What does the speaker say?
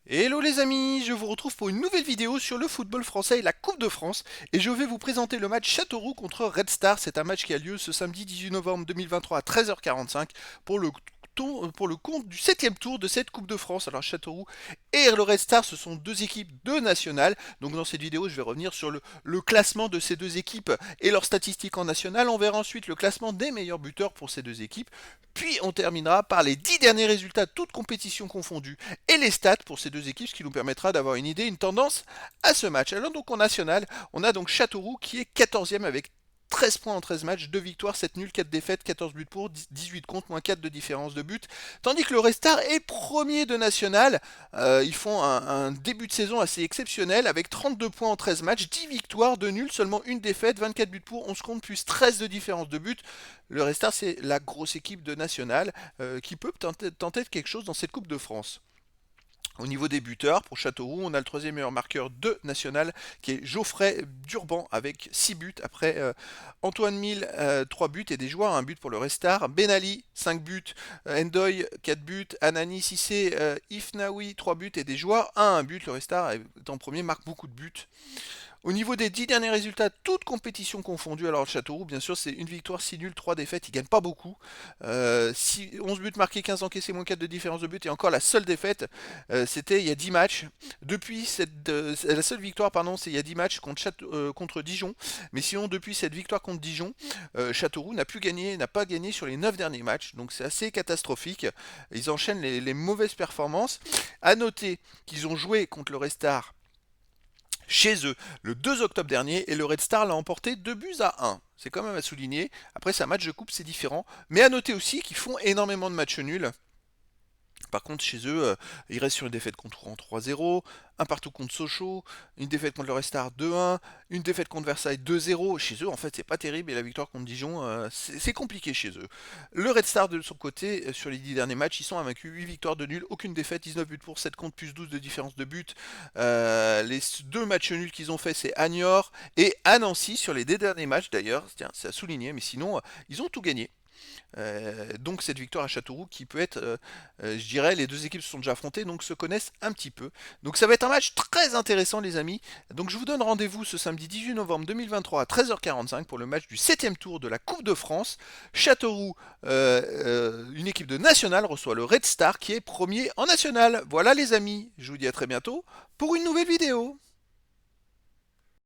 Hello les amis, je vous retrouve pour une nouvelle vidéo sur le football français et la Coupe de France et je vais vous présenter le match Châteauroux contre Red Star. C'est un match qui a lieu ce samedi 18 novembre 2023 à 13h45 pour pour le compte du 7e tour de cette Coupe de France. Alors Châteauroux et le Red Star, ce sont deux équipes de national. Donc dans cette vidéo, je vais revenir sur le classement de ces deux équipes et leurs statistiques en national. On verra ensuite le classement des meilleurs buteurs pour ces deux équipes. Puis on terminera par les 10 derniers résultats, toutes compétitions confondues, et les stats pour ces deux équipes, ce qui nous permettra d'avoir une idée, une tendance à ce match. Alors donc en national, on a donc Châteauroux qui est 14e avec 13 points en 13 matchs, 2 victoires, 7 nuls, 4 défaites, 14 buts pour, 18 contre, moins 4 de différence de but. Tandis que le Red Star est premier de national. Ils font un début de saison assez exceptionnel avec 32 points en 13 matchs, 10 victoires, 2 nuls, seulement une défaite, 24 buts pour, 11 contre, plus 13 de différence de but. Le Red Star, c'est la grosse équipe de national qui peut tenter quelque chose dans cette Coupe de France. Au niveau des buteurs, pour Châteauroux, on a le troisième meilleur marqueur de national, qui est Geoffrey Durban, avec 6 buts. Après Antoine Mille, 3 buts et des joueurs, un but pour le Restar. Ben Ali, 5 buts. Endoy, 4 buts. Anani Sissé, Ifnaoui, 3 buts et des joueurs, un but. Le Restar est en premier, marque beaucoup de buts. Au niveau des 10 derniers résultats, toutes compétitions confondues, alors le Châteauroux, bien sûr, c'est une victoire, 6 nuls, 3 défaites, ils gagnent pas beaucoup. 11 buts marqués, 15 encaissés, moins 4 de différence de but, et encore la seule défaite, c'était il y a 10 matchs. Depuis la seule victoire, pardon, c'est il y a 10 matchs contre Dijon. Mais sinon, depuis cette victoire contre Dijon, Châteauroux n'a pas gagné sur les 9 derniers matchs, donc c'est assez catastrophique. Ils enchaînent les mauvaises performances. À noter qu'ils ont joué contre le Restar chez eux le 2 octobre dernier et le Red Star l'a emporté 2 buts à 1. C'est quand même à souligner. Après, c'est un match de coupe, c'est différent. Mais à noter aussi qu'ils font énormément de matchs nuls. Par contre, chez eux, ils restent sur une défaite contre Rouen 3-0, un partout contre Sochaux, une défaite contre le Red Star 2-1, une défaite contre Versailles 2-0. Chez eux, en fait, c'est pas terrible et la victoire contre Dijon, c'est compliqué chez eux. Le Red Star, de son côté, sur les 10 derniers matchs, ils sont invaincus, 8 victoires de nul, aucune défaite, 19 buts pour, 7 contre, plus 12 de différence de but. Les deux matchs nuls qu'ils ont fait, c'est à Niort et à Nancy sur les 2 derniers matchs d'ailleurs. Tiens, c'est à souligner, mais sinon, ils ont tout gagné. Donc cette victoire à Châteauroux qui peut être, je dirais, les deux équipes se sont déjà affrontées, donc se connaissent un petit peu. Donc ça va être un match très intéressant les amis. Donc je vous donne rendez-vous ce samedi 18 novembre 2023 à 13h45 pour le match du 7e tour de la Coupe de France. Châteauroux, une équipe de national, reçoit le Red Star qui est premier en national. Voilà les amis, je vous dis à très bientôt pour une nouvelle vidéo.